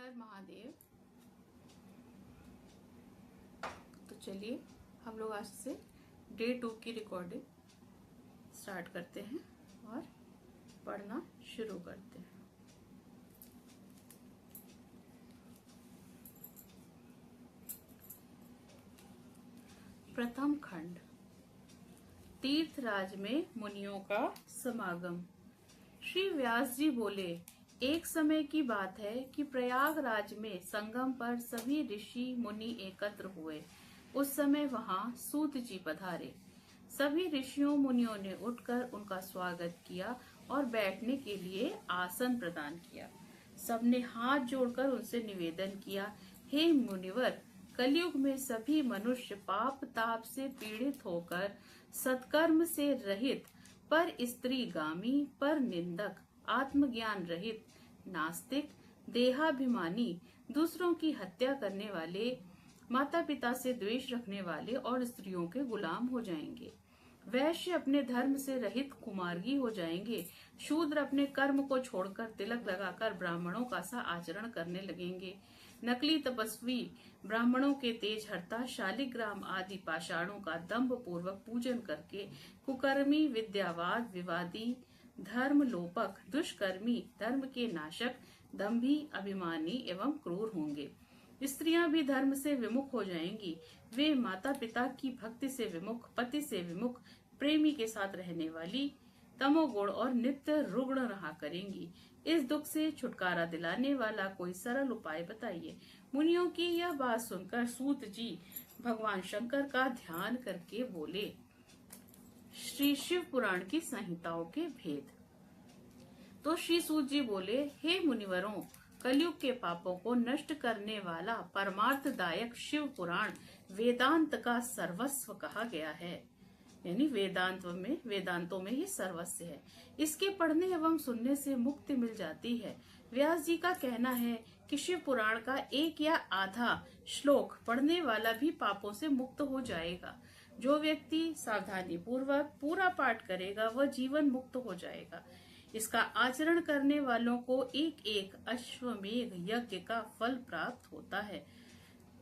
हर महादेव। तो चलिए हम लोग आज से डे 2 की रिकॉर्डिंग स्टार्ट करते हैं और पढ़ना शुरू करते हैं। प्रथम खंड, तीर्थराज में मुनियों का समागम। श्री व्यास जी बोले, एक समय की बात है कि प्रयागराज में संगम पर सभी ऋषि मुनि एकत्र हुए। उस समय वहां सूत जी पधारे। सभी ऋषियों मुनियों ने उठकर उनका स्वागत किया और बैठने के लिए आसन प्रदान किया। सबने हाथ जोड़कर उनसे निवेदन किया, हे मुनिवर, कलयुग में सभी मनुष्य पाप ताप से पीड़ित होकर सत्कर्म से रहित, पर स्त्रीगामी, पर निंदक, आत्मज्ञान रहित, नास्तिक, देहाभिमानी, दूसरों की हत्या करने वाले, माता पिता से द्वेष रखने वाले और स्त्रियों के गुलाम हो जाएंगे। वैश्य अपने धर्म से रहित कुमार्गी हो जाएंगे। शूद्र अपने कर्म को छोड़कर तिलक लगाकर ब्राह्मणों का सा आचरण करने लगेंगे। नकली तपस्वी ब्राह्मणों के तेज हरता शालिग्राम आदि पाषाणों का दंभ पूर्वक पूजन करके कुकर्मी, विद्यावाद, विवादी, धर्म लोपक, दुष्कर्मी, धर्म के नाशक, दंभी, अभिमानी एवं क्रूर होंगे। स्त्रियां भी धर्म से विमुख हो जाएंगी। वे माता पिता की भक्ति से विमुख, पति से विमुख, प्रेमी के साथ रहने वाली, तमोगुण और नित्य रुग्ण रहा करेंगी। इस दुख से छुटकारा दिलाने वाला कोई सरल उपाय बताइए। मुनियों की यह बात सुनकर सूत जी भगवान शंकर का ध्यान करके बोले। श्री शिव पुराण की संहिताओं के भेद। तो श्री सूत जी बोले, हे मुनिवरों, कलयुग के पापों को नष्ट करने वाला परमार्थदायक शिव पुराण वेदांत का सर्वस्व कहा गया है, यानी वेदांतों में ही सर्वस्व है। इसके पढ़ने एवं सुनने से मुक्ति मिल जाती है। व्यास जी का कहना है कि शिव पुराण का एक या आधा श्लोक पढ़ने वाला भी पापों से मुक्त हो जाएगा। जो व्यक्ति सावधानी पूर्वक पूरा पाठ करेगा वह जीवन मुक्त हो जाएगा। इसका आचरण करने वालों को एक एक अश्वमेध यज्ञ का फल प्राप्त होता है।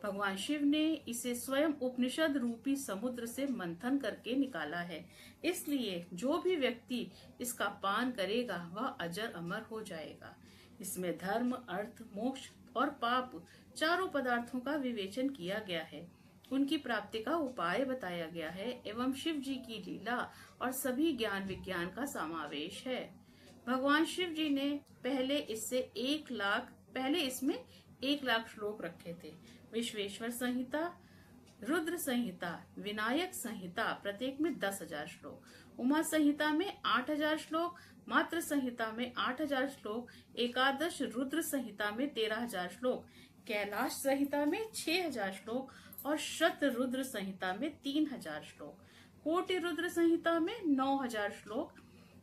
भगवान शिव ने इसे स्वयं उपनिषद रूपी समुद्र से मंथन करके निकाला है। इसलिए जो भी व्यक्ति इसका पान करेगा वह अजर अमर हो जाएगा। इसमें धर्म, अर्थ, मोक्ष और पाप चारों पदार्थों का विवेचन किया गया है। उनकी प्राप्ति का उपाय बताया गया है एवं शिव जी की लीला और सभी ज्ञान विज्ञान का समावेश है। भगवान शिव जी ने पहले इसमें 1,00,000 श्लोक रखे थे। विश्वेश्वर संहिता, रुद्र संहिता, विनायक संहिता प्रत्येक में 10,000 श्लोक, उमा संहिता में 8,000 श्लोक, मातृ संहिता में 8,000 श्लोक, एकादश रुद्र संहिता में 13,000 श्लोक, कैलाश संहिता में 6,000 श्लोक और शत रुद्र संहिता में 3,000 श्लोक, कोटि रुद्र संहिता में 9,000 श्लोक,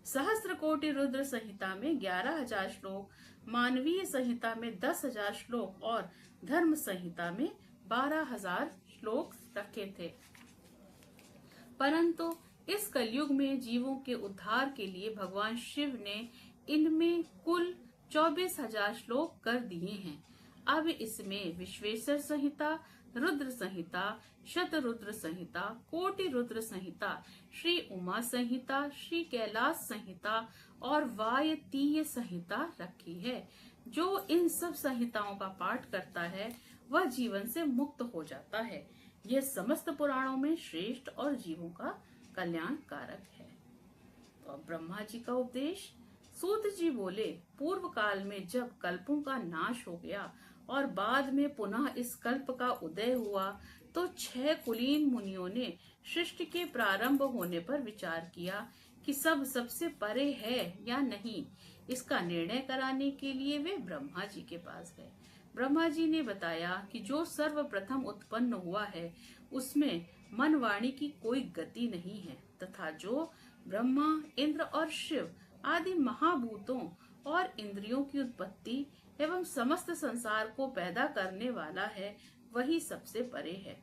सहस्त्र कोटि रुद्र संहिता में 11,000 श्लोक, मानवीय संहिता में 10,000 श्लोक और धर्म संहिता में 12,000 श्लोक रखे थे। परंतु इस कलयुग में जीवों के उद्धार के लिए भगवान शिव ने इनमें कुल 24,000 श्लोक कर दिए हैं। अब इसमें विश्वेश्वर संहिता, रुद्र संहिता, शतरुद्र संहिता, कोटि रुद्र संहिता, श्री उमा संहिता, श्री कैलाश संहिता और वायतीय संहिता रखी है। जो इन सब संहिताओं का पाठ करता है वह जीवन से मुक्त हो जाता है। यह समस्त पुराणों में श्रेष्ठ और जीवों का कल्याण कारक है। तो अब ब्रह्मा जी का उपदेश। सूत जी बोले, पूर्व काल में जब कल्पों का नाश हो गया और बाद में पुनः इस कल्प का उदय हुआ तो 6 कुलीन मुनियों ने सृष्टि के प्रारंभ होने पर विचार किया कि सबसे परे है या नहीं। इसका निर्णय कराने के लिए वे ब्रह्मा जी के पास गए। ब्रह्मा जी ने बताया कि जो सर्वप्रथम उत्पन्न हुआ है उसमें मन वाणी की कोई गति नहीं है तथा जो ब्रह्मा, इंद्र और शिव आदि महाभूतों और इंद्रियों की उत्पत्ति एवं समस्त संसार को पैदा करने वाला है वही सबसे परे है।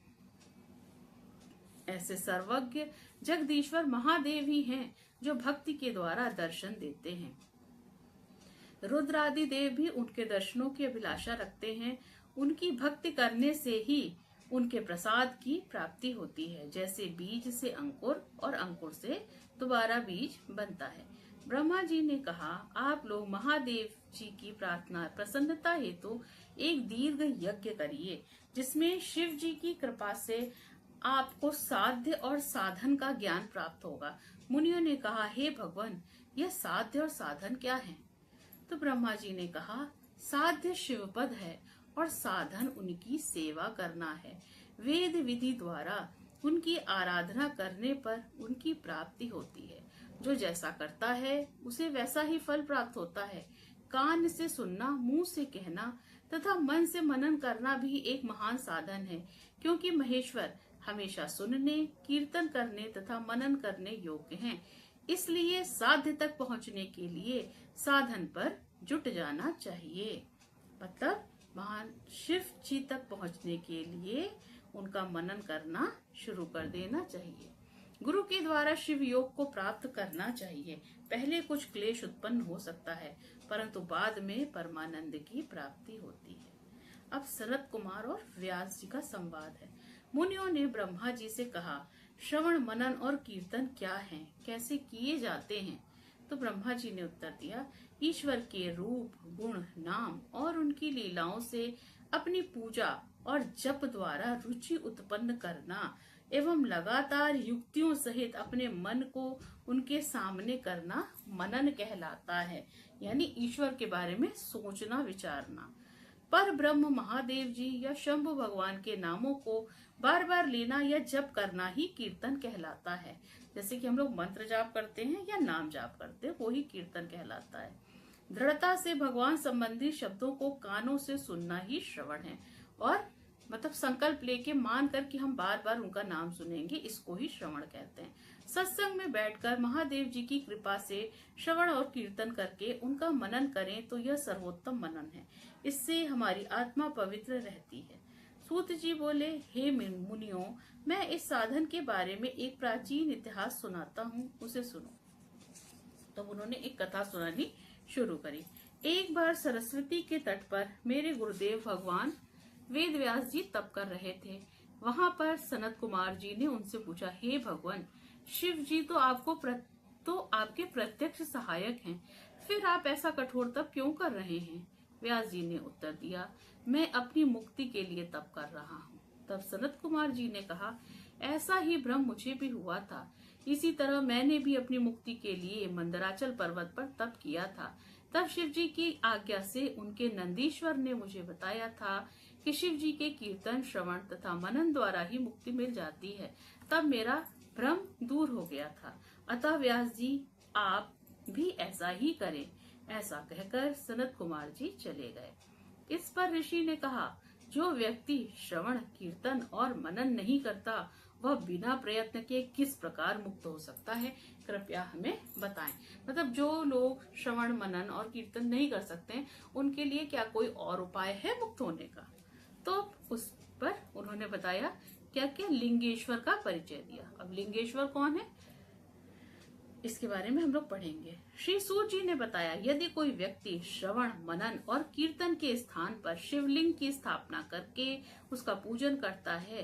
ऐसे सर्वज्ञ जगदीश्वर महादेव ही हैं जो भक्ति के द्वारा दर्शन देते हैं। रुद्र आदि देव भी उनके दर्शनों की अभिलाषा रखते हैं। उनकी भक्ति करने से ही उनके प्रसाद की प्राप्ति होती है। जैसे बीज से अंकुर और अंकुर से दोबारा बीज बनता है। ब्रह्मा जी ने कहा, आप लोग महादेव जी की प्रार्थना प्रसन्नता हेतु एक दीर्घ यज्ञ करिए, जिसमें शिव जी की कृपा से आपको साध्य और साधन का ज्ञान प्राप्त होगा। मुनियों ने कहा, हे भगवान, यह साध्य और साधन क्या है? तो ब्रह्मा जी ने कहा, साध्य शिवपद है और साधन उनकी सेवा करना है। वेद विधि द्वारा उनकी आराधना करने पर उनकी प्राप्ति होती है। जो जैसा करता है उसे वैसा ही फल प्राप्त होता है। कान से सुनना, मुंह से कहना तथा मन से मनन करना भी एक महान साधन है, क्योंकि महेश्वर हमेशा सुनने, कीर्तन करने तथा मनन करने योग्य हैं। इसलिए साध्य तक पहुंचने के लिए साधन पर जुट जाना चाहिए। मतलब महान शिव जी तक पहुंचने के लिए उनका मनन करना शुरू कर देना चाहिए। गुरु के द्वारा शिव योग को प्राप्त करना चाहिए। पहले कुछ क्लेश उत्पन्न हो सकता है, परंतु बाद में परमानंद की प्राप्ति होती है। अब सनत कुमार और व्यास जी का संवाद है। मुनियों ने ब्रह्मा जी से कहा, श्रवण, मनन और कीर्तन क्या है, कैसे किए जाते हैं? तो ब्रह्मा जी ने उत्तर दिया, ईश्वर के रूप, गुण, नाम और उनकी लीलाओं से अपनी पूजा और जप द्वारा रुचि उत्पन्न करना एवं लगातार युक्तियों सहित अपने मन को उनके सामने करना मनन कहलाता है। यानी ईश्वर के बारे में सोचना, विचारना। पर ब्रह्म महादेव जी या शंभु भगवान के नामों को बार बार लेना या जप करना ही कीर्तन कहलाता है। जैसे कि हम लोग मंत्र जाप करते हैं या नाम जाप करते हैं, वो ही कीर्तन कहलाता है। दृढ़ता से भगवान संबंधी शब्दों को कानों से सुनना ही श्रवण है, और मतलब संकल्प लेके मान कर कि हम बार बार उनका नाम सुनेंगे, इसको ही श्रवण कहते हैं। सत्संग में बैठकर महादेव जी की कृपा से श्रवण और कीर्तन करके उनका मनन करें तो यह सर्वोत्तम मनन है। इससे हमारी आत्मा पवित्र रहती है। सूत जी बोले, हे मुनियों, मैं इस साधन के बारे में एक प्राचीन इतिहास सुनाता हूँ, उसे सुनो। तो उन्होंने एक कथा सुनानी शुरू करी। एक बार सरस्वती के तट पर मेरे गुरुदेव भगवान वेद व्यास जी तप कर रहे थे। वहां पर सनत कुमार जी ने उनसे पूछा, हे भगवान, शिव जी तो आपके प्रत्यक्ष सहायक हैं, फिर आप ऐसा कठोर तप क्यों कर रहे हैं? व्यास जी ने उत्तर दिया, मैं अपनी मुक्ति के लिए तप कर रहा हूँ। तब सनत कुमार जी ने कहा, ऐसा ही भ्रम मुझे भी हुआ था। इसी तरह मैंने भी अपनी मुक्ति के लिए मंदराचल पर्वत पर तप किया था। तब शिव जी की आज्ञा से उनके नंदीश्वर ने मुझे बताया था कि शिव जी के कीर्तन, श्रवण तथा मनन द्वारा ही मुक्ति मिल जाती है। तब मेरा भ्रम दूर हो गया था। अतः व्यास जी, आप भी ऐसा ही करें। ऐसा कहकर सनत कुमार जी चले गए। इस पर ऋषि ने कहा, जो व्यक्ति श्रवण, कीर्तन और मनन नहीं करता, वह बिना प्रयत्न के किस प्रकार मुक्त हो सकता है? कृपया हमें बताएं। मतलब जो लोग श्रवण, मनन और कीर्तन नहीं कर सकते, उनके लिए क्या कोई और उपाय है मुक्त होने का? तो उस पर उन्होंने बताया क्या क्या, लिंगेश्वर का परिचय दिया। अब लिंगेश्वर कौन है, इसके बारे में हम लोग पढ़ेंगे। श्री सूत जी ने बताया, यदि कोई व्यक्ति श्रवण, मनन और कीर्तन के स्थान पर शिवलिंग की स्थापना करके उसका पूजन करता है,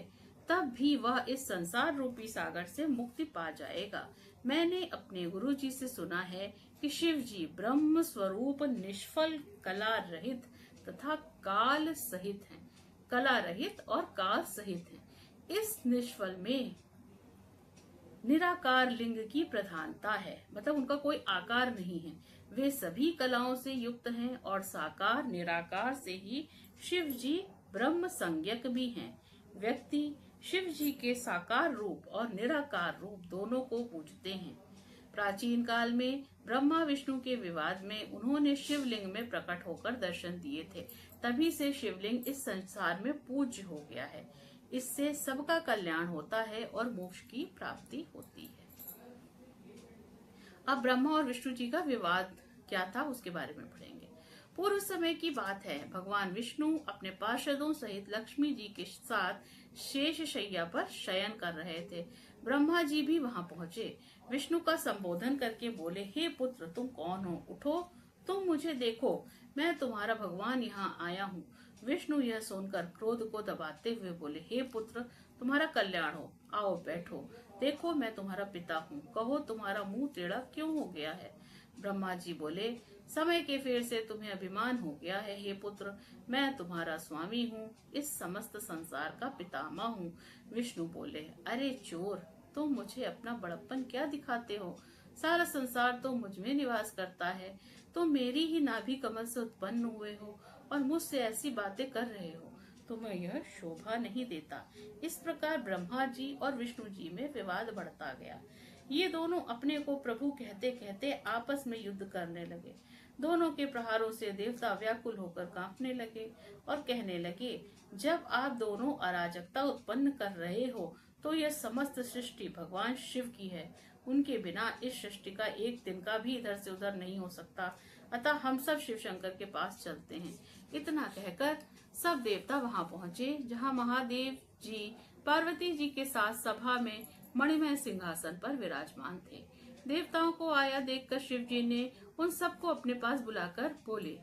तब भी वह इस संसार रूपी सागर से मुक्ति पा जाएगा। मैंने अपने गुरु जी से सुना है कि शिव जी ब्रह्म स्वरूप, निष्फल, कला रहित तथा काल सहित हैं। कला रहित और काल सहित हैं। इस निष्फल में निराकार लिंग की प्रधानता है, मतलब उनका कोई आकार नहीं है। वे सभी कलाओं से युक्त हैं और साकार निराकार से ही शिव जी ब्रह्म संज्ञक भी हैं। व्यक्ति शिव जी के साकार रूप और निराकार रूप दोनों को पूजते हैं। प्राचीन काल में ब्रह्मा विष्णु के विवाद में उन्होंने शिवलिंग में प्रकट होकर दर्शन दिए थे। तभी से शिवलिंग इस संसार में पूज्य हो गया है। इससे सबका कल्याण होता है और मोक्ष की प्राप्ति होती है। अब ब्रह्मा और विष्णु जी का विवाद क्या था, उसके बारे में पढ़ेंगे। पूर्व समय की बात है, भगवान विष्णु अपने पार्षदों सहित लक्ष्मी जी के साथ शेष शैया पर शयन कर रहे थे। ब्रह्मा जी भी वहां पहुंचे। विष्णु का संबोधन करके बोले, हे पुत्र, तुम कौन हो? उठो, तुम मुझे देखो, मैं तुम्हारा भगवान यहाँ आया हूँ। विष्णु यह सुनकर क्रोध को दबाते हुए बोले, हे पुत्र, तुम्हारा कल्याण हो, आओ बैठो। देखो मैं तुम्हारा पिता हूँ, कहो तुम्हारा मुंह टेढ़ा क्यों हो गया है। ब्रह्मा जी बोले, समय के फेर से तुम्हें अभिमान हो गया है हे पुत्र, मैं तुम्हारा स्वामी हूँ, इस समस्त संसार का पितामह हूँ। विष्णु बोले, अरे चोर, तुम मुझे अपना बड़प्पन क्या दिखाते हो। सारा संसार तो मुझ में निवास करता है, तुम मेरी ही नाभि कमल से उत्पन्न हुए हो और मुझसे ऐसी बातें कर रहे हो, तुम्हें यह शोभा नहीं देता। इस प्रकार ब्रह्मा जी और विष्णु जी में विवाद बढ़ता गया। ये दोनों अपने को प्रभु कहते कहते आपस में युद्ध करने लगे। दोनों के प्रहारों से देवता व्याकुल होकर कांपने लगे और कहने लगे, जब आप दोनों अराजकता उत्पन्न कर रहे हो तो यह समस्त सृष्टि भगवान शिव की है। उनके बिना इस सृष्टि का एक दिन का भी इधर से उधर नहीं हो सकता। अतः हम सब शिव शंकर के पास चलते हैं। इतना कहकर सब देवता वहां पहुंचे, जहां महादेव जी पार्वती जी के साथ सभा में मणिमय सिंहासन पर विराजमान थे। देवताओं को आया देखकर शिव जी ने उन सबको अपने पास बुलाकर बोले,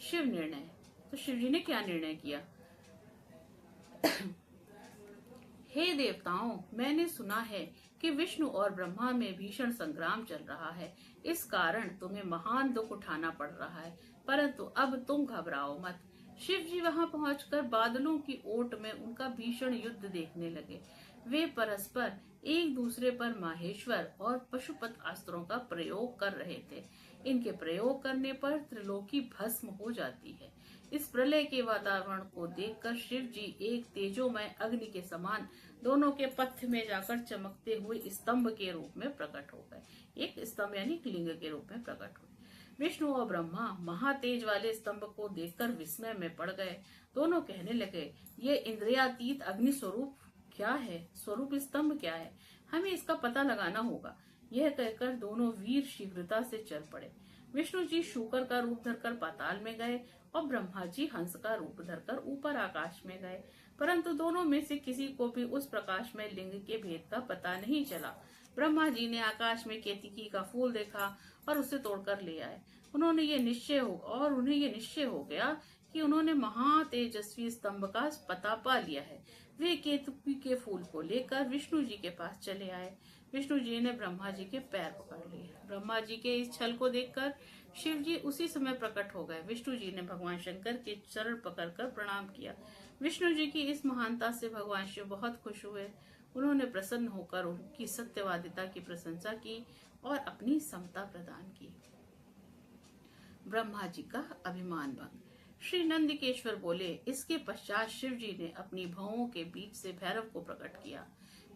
शिव निर्णय। तो शिव जी ने क्या निर्णय किया। हे देवताओं, मैंने सुना है कि विष्णु और ब्रह्मा में भीषण संग्राम चल रहा है। इस कारण तुम्हें महान दुख उठाना पड़ रहा है, परंतु अब तुम घबराओ मत। शिव जी वहां पहुंचकर बादलों की ओट में उनका भीषण युद्ध देखने लगे। वे परस्पर एक दूसरे पर माहेश्वर और पशुपत अस्त्रों का प्रयोग कर रहे थे। इनके प्रयोग करने पर त्रिलोकी भस्म हो जाती है। इस प्रलय के वातावरण को देखकर शिव जी एक तेजोमय अग्नि के समान दोनों के पथ में जाकर चमकते हुए स्तंभ के रूप में प्रकट हो गए। एक स्तंभ यानी लिंग के रूप में प्रकट हुए। विष्णु और ब्रह्मा महातेज वाले स्तंभ को देखकर विस्मय में पड़ गए। दोनों कहने लगे, ये इंद्रियातीत अग्नि स्वरूप क्या है, स्वरूप स्तंभ क्या है, हमें इसका पता लगाना होगा। यह कहकर दोनों वीर शीघ्रता से चल पड़े। विष्णु जी शूकर का रूप धरकर पाताल में गए और ब्रह्मा जी हंस का रूप धरकर ऊपर आकाश में गए, परंतु दोनों में से किसी को भी उस प्रकाश में लिंग के भेद का पता नहीं चला। ब्रह्मा जी ने आकाश में केतकी का फूल देखा और उसे तोड़कर ले आए। उन्हें ये निश्चय हो गया कि उन्होंने महातेजस्वी स्तंभ का पता पा लिया है। वे केतकी के फूल को लेकर विष्णु जी के पास चले आए। विष्णु जी ने ब्रह्मा जी के पैर पकड़ लिए। ब्रह्मा जी के इस छल को देखकर शिव जी उसी समय प्रकट हो गए। विष्णु जी ने भगवान शंकर के चरण पकड़कर प्रणाम किया। विष्णु जी की इस महानता से भगवान शिव बहुत खुश हुए। उन्होंने प्रसन्न होकर उनकी सत्यवादिता की प्रशंसा की और अपनी समता प्रदान की। ब्रह्मा जी का अभिमान भंग। श्री नंदिकेश्वर बोले, इसके पश्चात शिव जी ने अपनी भौओं के बीच से भैरव को प्रकट किया।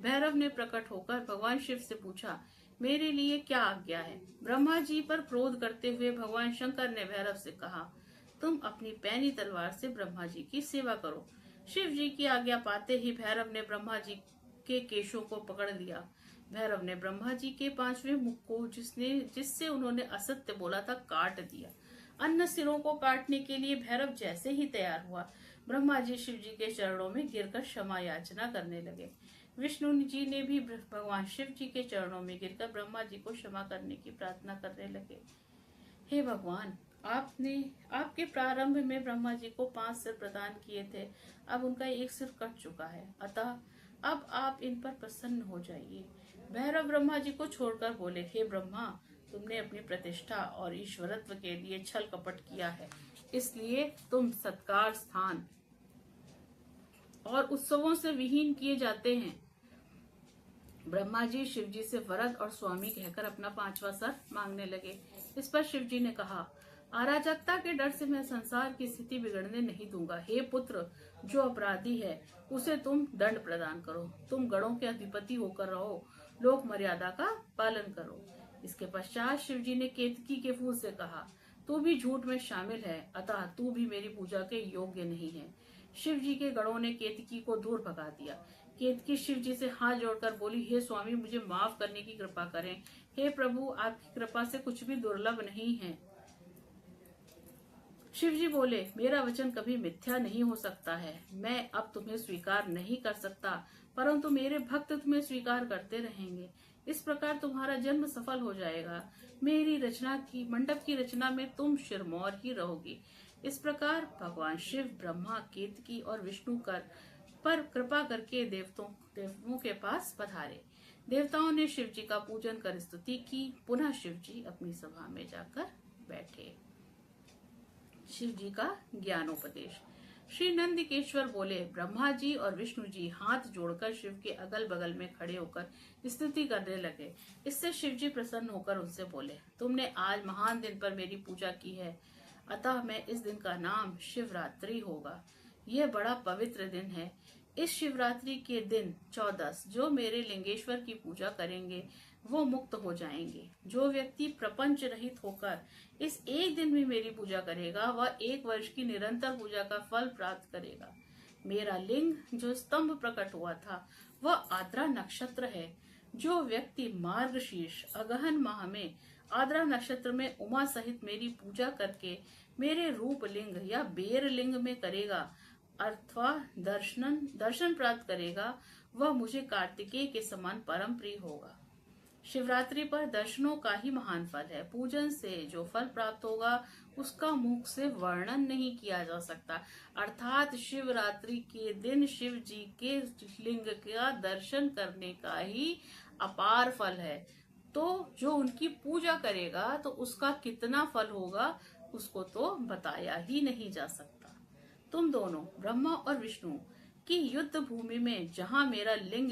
भैरव ने प्रकट होकर भगवान शिव से पूछा, मेरे लिए क्या आज्ञा है। ब्रह्मा जी पर क्रोध करते हुए भगवान शंकर ने भैरव से कहा, तुम अपनी पैनी तलवार से ब्रह्मा जी की सेवा करो। शिव जी की आज्ञा पाते ही भैरव ने ब्रह्मा जी के केशों को पकड़ लिया। भैरव ने ब्रह्मा जी के 5वें मुख को जिससे उन्होंने असत्य बोला था काट दिया। अन्य सिरों को काटने के लिए भैरव जैसे ही तैयार हुआ, ब्रह्मा जी शिव जी के चरणों में गिरकर क्षमा याचना करने लगे। विष्णु जी ने भी भगवान शिव जी के चरणों में गिरकर ब्रह्मा जी को क्षमा करने की प्रार्थना करने लगे। हे भगवान, आपके प्रारंभ में ब्रह्मा जी को 5 सिर प्रदान किए थे, अब उनका एक सिर कट चुका है, अतः अब आप इन पर प्रसन्न हो जाइए। भैरव ब्रह्मा जी को छोड़कर बोले, हे ब्रह्मा, तुमने अपनी प्रतिष्ठा और ईश्वरत्व के लिए छल कपट किया है, इसलिए तुम सत्कार, स्थान और उत्सवों से विहीन किए जाते हैं। ब्रह्मा जी शिव जी से वरद और स्वामी कहकर अपना 5वां सर मांगने लगे। इस पर शिव जी ने कहा, अराजकता के डर से मैं संसार की स्थिति बिगड़ने नहीं दूंगा। हे पुत्र, जो अपराधी है उसे तुम दंड प्रदान करो। तुम गणों के अधिपति होकर रहो, लोक मर्यादा का पालन करो। इसके पश्चात शिव जी ने केतकी के फूल से कहा, तू भी झूठ में शामिल है, अतः तू भी मेरी पूजा के योग्य नहीं है। शिव जी के गणों ने केतकी को दूर भगा दिया। केतकी शिव जी से हाथ जोड़कर बोली, हे स्वामी, मुझे माफ करने की कृपा करें। हे प्रभु, आपकी कृपा से कुछ भी दुर्लभ नहीं है। शिव जी बोले, मेरा वचन कभी मिथ्या नहीं हो सकता है। मैं अब तुम्हें स्वीकार नहीं कर सकता, परंतु मेरे भक्त तुम्हें स्वीकार करते रहेंगे। इस प्रकार तुम्हारा जन्म सफल हो जाएगा। मेरी रचना की मंडप की रचना में तुम शिरमौर ही रहोगी। इस प्रकार भगवान शिव ब्रह्मा, केतकी और विष्णु पर कृपा करके देवताओं के पास पधारे। देवताओं ने शिव जी का पूजन कर स्तुति की। पुनः शिव जी अपनी सभा में जाकर बैठे। शिव जी का ज्ञानोपदेश। श्री नंदिकेश्वर बोले, ब्रह्मा जी और विष्णु जी हाथ जोड़कर शिव के अगल बगल में खड़े होकर स्तुति करने लगे। इससे शिव जी प्रसन्न होकर उनसे बोले, तुमने आज महान दिन पर मेरी पूजा की है, अतः मैं इस दिन का नाम शिवरात्रि होगा। यह बड़ा पवित्र दिन है। इस शिवरात्रि के दिन 14 जो मेरे लिंगेश्वर की पूजा करेंगे वो मुक्त हो जाएंगे। जो व्यक्ति प्रपंच रहित होकर इस एक दिन में मेरी पूजा करेगा वह 1 वर्ष की निरंतर पूजा का फल प्राप्त करेगा। मेरा लिंग जो स्तंभ प्रकट हुआ था वह आद्रा नक्षत्र है। जो व्यक्ति मार्गशीर्ष अगहन माह में आद्रा नक्षत्र में उमा सहित मेरी पूजा करके मेरे रूप लिंग या बेर लिंग में करेगा अथवा दर्शन प्राप्त करेगा वह मुझे कार्तिकेय के समान परम प्रिय होगा। शिवरात्रि पर दर्शनों का ही महान फल है। पूजन से जो फल प्राप्त होगा उसका मुख से वर्णन नहीं किया जा सकता। अर्थात शिवरात्रि के दिन शिव जी के लिंग का दर्शन करने का ही अपार फल है। तो जो उनकी पूजा करेगा तो उसका कितना फल होगा उसको तो बताया ही नहीं जा सकता। तुम दोनों ब्रह्मा और विष्णु की युद्ध भूमि में जहाँ मेरा लिंग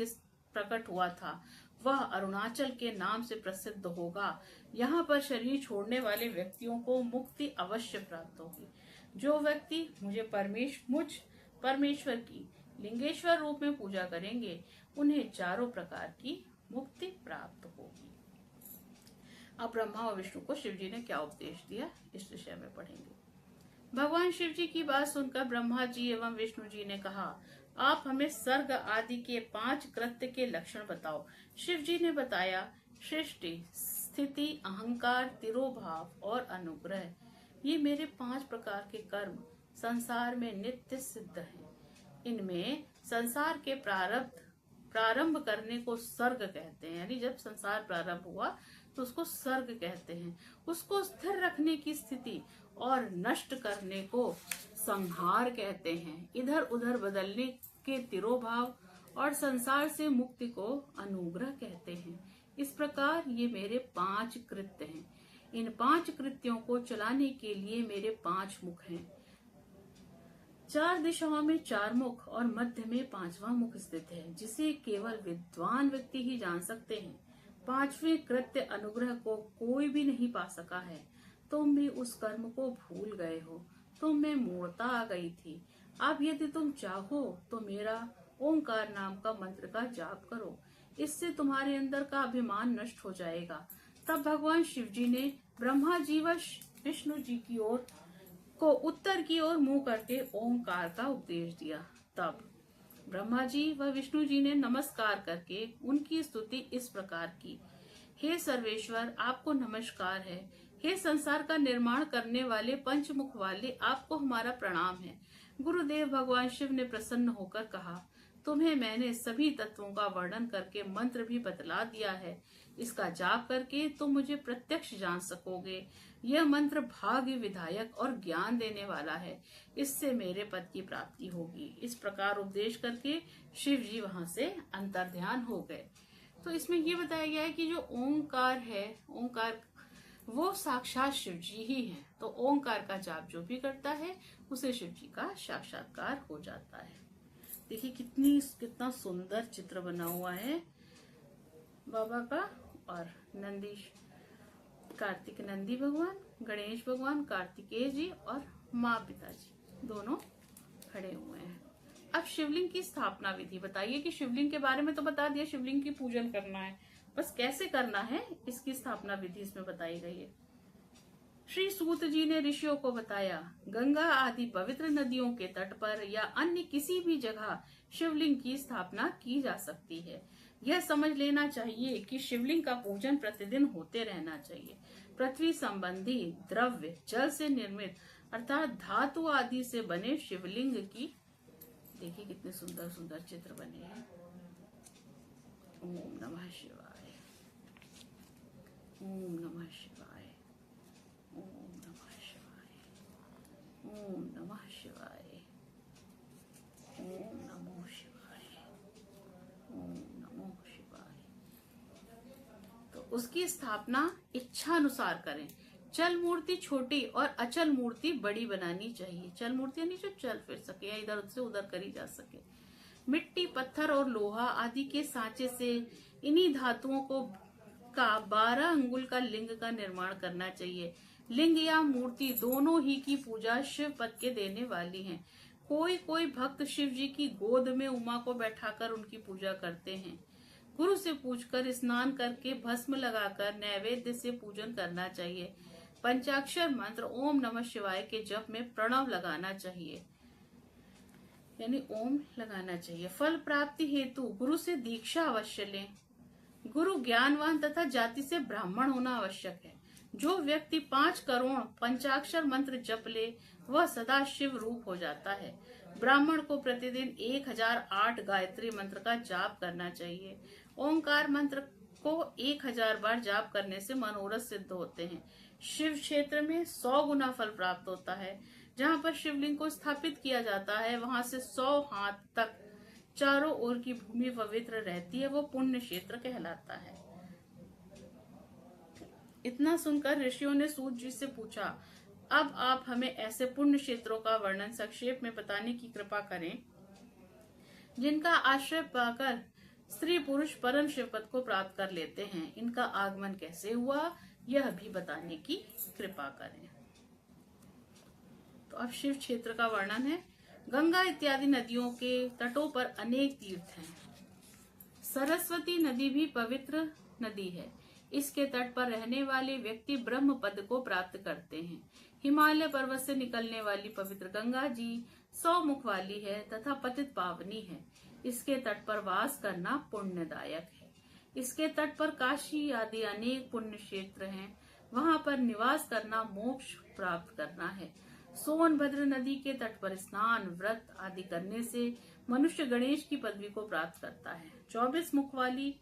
प्रकट हुआ था वह अरुणाचल के नाम से प्रसिद्ध होगा। यहाँ पर शरीर छोड़ने वाले व्यक्तियों को मुक्ति अवश्य प्राप्त होगी। जो व्यक्ति मुझ परमेश्वर की लिंगेश्वर रूप में पूजा करेंगे उन्हें चारों प्रकार की मुक्ति प्राप्त होगी। अब ब्रह्मा और विष्णु को शिव जी ने क्या उपदेश दिया इस विषय में पढ़ेंगे। भगवान शिव जी की बात सुनकर ब्रह्मा जी एवं विष्णु जी ने कहा, आप हमें सर्ग आदि के 5 कृत्य के लक्षण बताओ। शिव जी ने बताया, सृष्टि, स्थिति, अहंकार, तिरोभाव और अनुग्रह। ये मेरे 5 प्रकार के कर्म संसार में नित्य सिद्ध हैं। इनमें संसार के प्रारंभ करने को सर्ग कहते हैं, यानी जब संसार प्रारंभ हुआ तो उसको सर्ग कहते हैं। उसको स्थिर रखने की स्थिति और नष्ट करने को संहार कहते हैं। इधर उधर बदलने के तिरोभाव और संसार से मुक्ति को अनुग्रह कहते हैं। इस प्रकार ये मेरे 5 कृत्य हैं। इन 5 कृत्यों को चलाने के लिए मेरे 5 मुख हैं। 4 दिशाओं में 4 मुख और मध्य में 5वां मुख स्थित है, जिसे केवल विद्वान व्यक्ति ही जान सकते हैं। 5वें कृत्य अनुग्रह को कोई भी नहीं पा सका है। तुम भी उस कर्म को भूल गए हो। तुम में मूर्ता आ गई थी। अब यदि तुम चाहो तो मेरा ओंकार नाम का मंत्र का जाप करो। इससे तुम्हारे अंदर का अभिमान नष्ट हो जाएगा। तब भगवान शिव जी ने ब्रह्मा जी व विष्णु जी की ओर को उत्तर की ओर मुंह करके ओंकार का उपदेश दिया। तब ब्रह्मा जी व विष्णु जी ने नमस्कार करके उनकी स्तुति इस प्रकार की, हे सर्वेश्वर, आपको नमस्कार है। हे संसार का निर्माण करने वाले पंचमुख वाले, आपको हमारा प्रणाम है। गुरुदेव भगवान शिव ने प्रसन्न होकर कहा, तुम्हें मैंने सभी तत्वों का वर्णन करके मंत्र भी बतला दिया है। इसका जाप करके तुम मुझे प्रत्यक्ष जान सकोगे। यह मंत्र भाग्य विधायक और ज्ञान देने वाला है। इससे मेरे पद की प्राप्ति होगी। इस प्रकार उपदेश करके शिव जी वहां से अंतर्ध्यान हो गए। तो इसमें ये बताया गया है कि जो ओंकार है, ओंकार वो साक्षात शिव जी ही है। तो ओंकार का जाप जो भी करता है उसे शिव जी का साक्षात्कार हो जाता है। देखिए कितना सुंदर चित्र बना हुआ है बाबा का। और कार्तिक नंदी भगवान, गणेश भगवान, कार्तिकेय जी और माँ पिताजी दोनों खड़े हुए हैं। अब शिवलिंग की स्थापना विधि बताइए कि शिवलिंग के बारे में तो बता दिया, शिवलिंग की पूजन करना है, बस कैसे करना है इसकी स्थापना विधि इसमें बताई गई है। श्री सूत जी ने ऋषियों को बताया, गंगा आदि पवित्र नदियों के तट पर या अन्य किसी भी जगह शिवलिंग की स्थापना की जा सकती है। यह समझ लेना चाहिए कि शिवलिंग का पूजन प्रतिदिन होते रहना चाहिए। पृथ्वी संबंधी द्रव्य जल से निर्मित अर्थात धातु आदि से बने शिवलिंग की देखिए कितने सुंदर सुंदर चित्र बने हैं। ओम नमः शिवाय। ओम नमः शिवाय, ओम नमः शिवाय, ओम नमः शिवाय, ओम नमो शिवाय, ओम नमो शिवाय। तो उसकी स्थापना इच्छा अनुसार करें। चल मूर्ति छोटी और अचल मूर्ति बड़ी बनानी चाहिए। चल मूर्ति यानी जो चल फिर सके या इधर से उधर करी जा सके। मिट्टी, पत्थर और लोहा आदि के सांचे से इन्हीं धातुओं को का 12 अंगुल का लिंग का निर्माण करना चाहिए। लिंग या मूर्ति दोनों ही की पूजा शिव पद के देने वाली है। कोई कोई भक्त शिव जी की गोद में उमा को बैठाकर उनकी पूजा करते हैं। गुरु से पूछकर स्नान करके भस्म लगाकर नैवेद्य से पूजन करना चाहिए। पंचाक्षर मंत्र ओम नमः शिवाय के जप में प्रणव लगाना चाहिए, यानी ओम लगाना चाहिए। फल प्राप्ति हेतु गुरु से दीक्षा अवश्य लें। गुरु ज्ञानवान तथा जाति से ब्राह्मण होना आवश्यक है। जो व्यक्ति 5 करोड़ पंचाक्षर मंत्र जप ले वह सदा शिव रूप हो जाता है। ब्राह्मण को प्रतिदिन 1008 गायत्री मंत्र का जाप करना चाहिए। ओंकार मंत्र को 1000 बार जाप करने से मनोरथ सिद्ध होते हैं। शिव क्षेत्र में 100 गुना फल प्राप्त होता है। जहाँ पर शिवलिंग को स्थापित किया जाता है वहां से 100 हाथ तक चारों ओर की भूमि पवित्र रहती है, वो पुण्य क्षेत्र कहलाता है। इतना सुनकर ऋषियों ने सूत जी से पूछा, अब आप हमें ऐसे पुण्य क्षेत्रों का वर्णन संक्षेप में बताने की कृपा करें जिनका आश्रय पाकर स्त्री पुरुष परम शिव पद को प्राप्त कर लेते हैं। इनका आगमन कैसे हुआ यह भी बताने की कृपा करें। तो अब शिव क्षेत्र का वर्णन है। गंगा इत्यादि नदियों के तटों पर अनेक तीर्थ हैं। सरस्वती नदी भी पवित्र नदी है। इसके तट पर रहने वाले व्यक्ति ब्रह्म पद को प्राप्त करते हैं। हिमालय पर्वत से निकलने वाली पवित्र गंगा जी 100 मुख वाली है तथा पतित पावनी है। इसके तट पर वास करना पुण्यदायक है। इसके तट पर काशी आदि अनेक पुण्य क्षेत्र हैं। वहां पर निवास करना मोक्ष प्राप्त करना है। सोनभद्र नदी के तट पर स्नान, व्रत आदि करने से मनुष्य गणेश की पदवी को प्राप्त करता है। 24 मुख वाली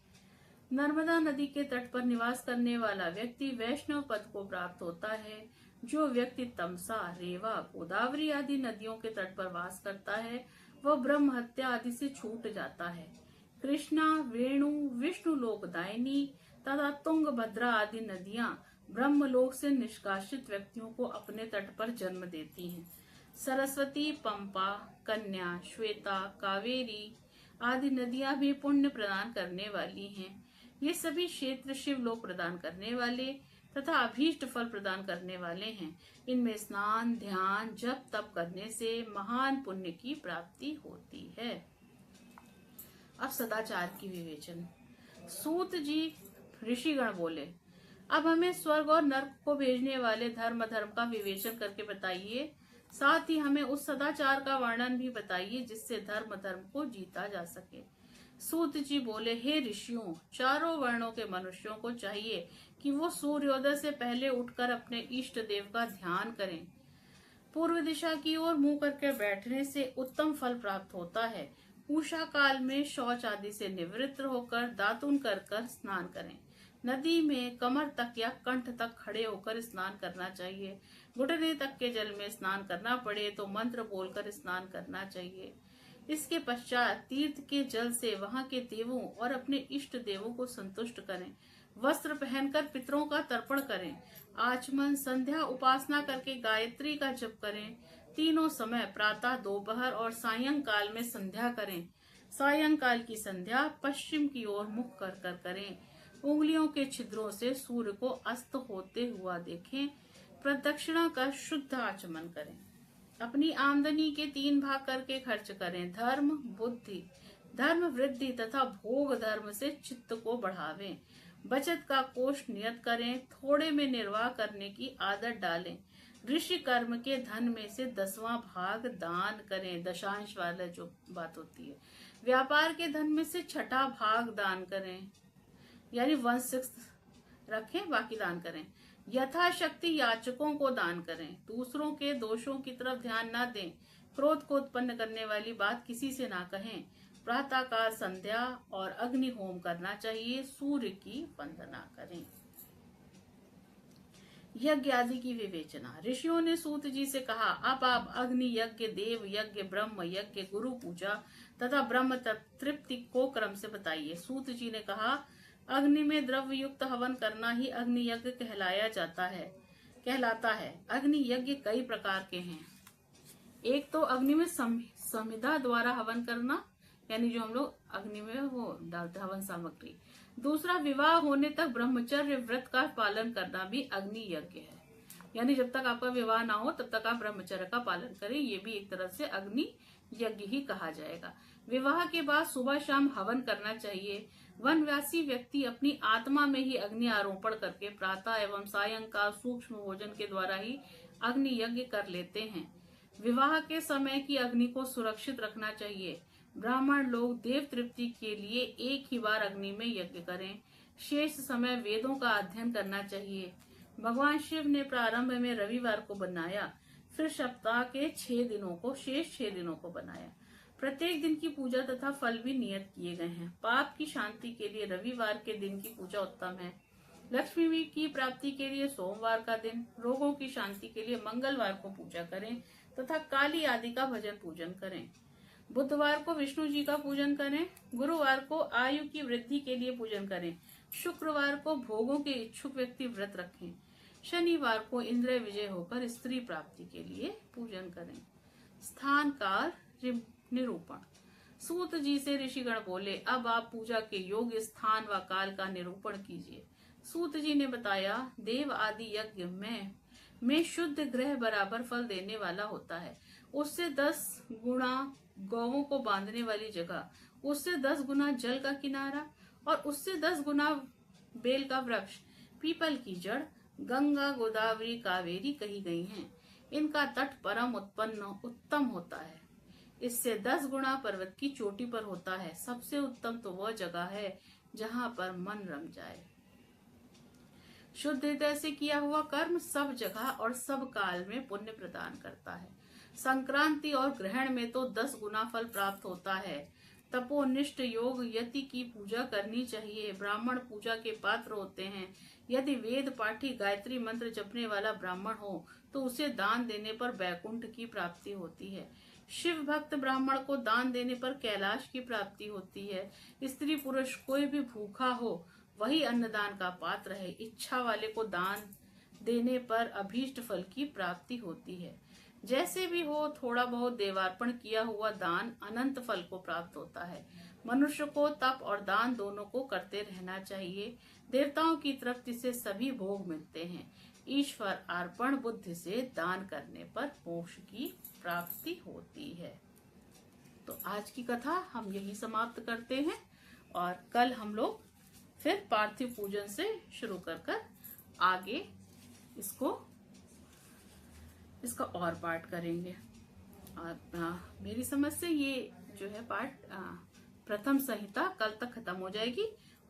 नर्मदा नदी के तट पर निवास करने वाला व्यक्ति वैष्णव पद को प्राप्त होता है। जो व्यक्ति तमसा, रेवा, गोदावरी आदि नदियों के तट पर वास करता है वह ब्रह्म हत्या आदि से छूट जाता है। कृष्णा, वेणु, विष्णु लोकदायिनी तथा तुंगभद्रा आदि नदियां ब्रह्मलोक से निष्कासित व्यक्तियों को अपने तट पर जन्म देती हैं। सरस्वती, पंपा, कन्या, श्वेता, कावेरी आदि नदियां भी पुण्य प्रदान करने वाली हैं। ये सभी क्षेत्र शिवलोक प्रदान करने वाले तथा अभीष्ट फल प्रदान करने वाले हैं। इनमें स्नान, ध्यान, जप, तप करने से महान पुण्य की प्राप्ति होती है। अब सदाचार की विवेचन। सूत जी ऋषिगण बोले, अब हमें स्वर्ग और नर्क को भेजने वाले धर्म का विवेचन करके बताइए। साथ ही हमें उस सदाचार का वर्णन भी बताइए जिससे धर्म को जीता जा सके। सूत जी बोले, हे ऋषियों, चारों वर्णों के मनुष्यों को चाहिए कि वो सूर्योदय से पहले उठकर अपने इष्ट देव का ध्यान करें। पूर्व दिशा की ओर मुंह करके बैठने से उत्तम फल प्राप्त होता है। उषा काल में शौच आदि से निवृत्त होकर दातुन कर स्नान करें। नदी में कमर तक या कंठ तक खड़े होकर स्नान करना चाहिए। घुटने तक के जल में स्नान करना पड़े तो मंत्र बोलकर स्नान करना चाहिए। इसके पश्चात तीर्थ के जल से वहां के देवों और अपने इष्ट देवों को संतुष्ट करें। वस्त्र पहनकर पितरों का तर्पण करें। आचमन, संध्या उपासना करके गायत्री का जप करें। तीनों समय प्रातः, दोपहर और सायंकाल में संध्या करें। सायंकाल की संध्या पश्चिम की ओर मुख कर करें। उंगलियों के छिद्रों से सूर्य को अस्त होते हुआ देखें। प्रदक्षिणा का शुद्ध आचमन करें। अपनी आमदनी के 3 भाग करके खर्च करें। धर्म, बुद्धि, धर्म वृद्धि तथा भोग धर्म से चित्त को बढ़ावें। बचत का कोष नियत करें। थोड़े में निर्वाह करने की आदत डालें। ऋषि कर्म के धन में से 10वां भाग दान करें। दशांश वाला जो बात होती है। व्यापार के धन में से 6ठा भाग दान करें, यानी 1/6 रखें, बाकी दान करें। यथाशक्ति याचकों को दान करें। दूसरों के दोषों की तरफ ध्यान न दें। क्रोध को उत्पन्न करने वाली बात किसी से ना कहें। प्रातःकाल संध्या और अग्नि होम करना चाहिए। सूर्य की वंदना करें। यज्ञ आदि की विवेचना। ऋषियों ने सूत जी से कहा, अब आप अग्नि यज्ञ, देव यज्ञ, ब्रह्म यज्ञ, गुरु पूजा तथा ब्रह्म तृप्ति को क्रम से बताइए। सूत जी ने कहा, अग्नि में द्रव्य युक्त हवन करना ही अग्नि यज्ञ कहलाता है। अग्नि यज्ञ कई प्रकार के हैं। एक तो अग्नि में समिधा द्वारा हवन करना, यानी जो हम लोग अग्नि में वो डालते हवन सामग्री। दूसरा, विवाह होने तक ब्रह्मचर्य व्रत का पालन करना भी अग्नि यज्ञ है, यानी जब तक आपका विवाह ना हो तब तक आप ब्रह्मचर्य का पालन करें, ये भी एक तरह से अग्नि यज्ञ ही कहा जाएगा। विवाह के बाद सुबह शाम हवन करना चाहिए। वनवासी व्यक्ति अपनी आत्मा में ही अग्नि आरोपण करके प्रातः एवं सायंकाल सूक्ष्म भोजन के द्वारा ही अग्नि यज्ञ कर लेते हैं। विवाह के समय की अग्नि को सुरक्षित रखना चाहिए। ब्राह्मण लोग देव तृप्ति के लिए एक ही बार अग्नि में यज्ञ करें। शेष समय वेदों का अध्ययन करना चाहिए। भगवान शिव ने प्रारंभ में रविवार को बनाया, फिर सप्ताह के 6 दिनों को, शेष 6 दिनों को बनाया। प्रत्येक दिन की पूजा तथा फल भी नियत किए गए हैं। पाप की शांति के लिए रविवार के दिन की पूजा उत्तम है। लक्ष्मी की प्राप्ति के लिए सोमवार का दिन, रोगों की शांति के लिए मंगलवार को पूजा करें तथा काली आदि का भजन पूजन करें। बुधवार को विष्णु जी का पूजन करें। गुरुवार को आयु की वृद्धि के लिए पूजन करें। शुक्रवार को भोगों के इच्छुक व्यक्ति व्रत रखें। शनिवार को इंद्रिय विजय होकर स्त्री प्राप्ति के लिए पूजन करें। स्थान काल निरूपण। सूत जी से ऋषिगण बोले, अब आप पूजा के योग्य स्थान व काल का निरूपण कीजिए। सूत जी ने बताया, देव आदि यज्ञ में शुद्ध ग्रह बराबर फल देने वाला होता है। उससे 10 गुना गौवों को बांधने वाली जगह, उससे 10 गुना जल का किनारा और उससे 10 गुना बेल का वृक्ष, पीपल की जड़, गंगा, गोदावरी, कावेरी कही गई हैं। इनका तट परम उत्तम होता है। इससे 10 गुना पर्वत की चोटी पर होता है। सबसे उत्तम तो वह जगह है जहाँ पर मन रम जाए। शुद्ध हृदय से किया हुआ कर्म सब जगह और सब काल में पुण्य प्रदान करता है। संक्रांति और ग्रहण में तो 10 गुना फल प्राप्त होता है। तपोनिष्ठ योग यति की पूजा करनी चाहिए। ब्राह्मण पूजा के पात्र होते हैं। यदि वेद पाठी गायत्री मंत्र जपने वाला ब्राह्मण हो तो उसे दान देने पर वैकुंठ की प्राप्ति होती है। शिव भक्त ब्राह्मण को दान देने पर कैलाश की प्राप्ति होती है। स्त्री पुरुष कोई भी भूखा हो वही अन्नदान का पात्र है। इच्छा वाले को दान देने पर अभीष्ट फल की प्राप्ति होती है। जैसे भी हो, थोड़ा बहुत देवार्पण किया हुआ दान अनंत फल को प्राप्त होता है। मनुष्य को तप और दान दोनों को करते रहना चाहिए। देवताओं की तृप्ति से सभी भोग मिलते हैं। ईश्वर अर्पण बुद्धि से दान करने पर मोक्ष की प्राप्ति होती है। तो आज की कथा हम यही समाप्त करते हैं और कल हम लोग फिर पार्थिव पूजन से शुरू कर आगे इसका और पार्ट करेंगे। और मेरी समझ से ये जो है पार्ट प्रथम संहिता कल तक खत्म हो जाएगी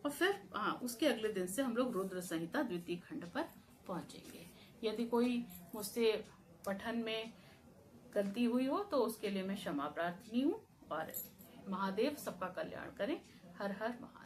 और फिर उसके अगले दिन से हम लोग रुद्र संहिता द्वितीय खंड पर पहुंचेंगे। यदि कोई मुझसे पठन में गलती हुई हो तो उसके लिए मैं क्षमा प्रार्थनी हूँ और महादेव सबका कल्याण करें। हर हर महादेव।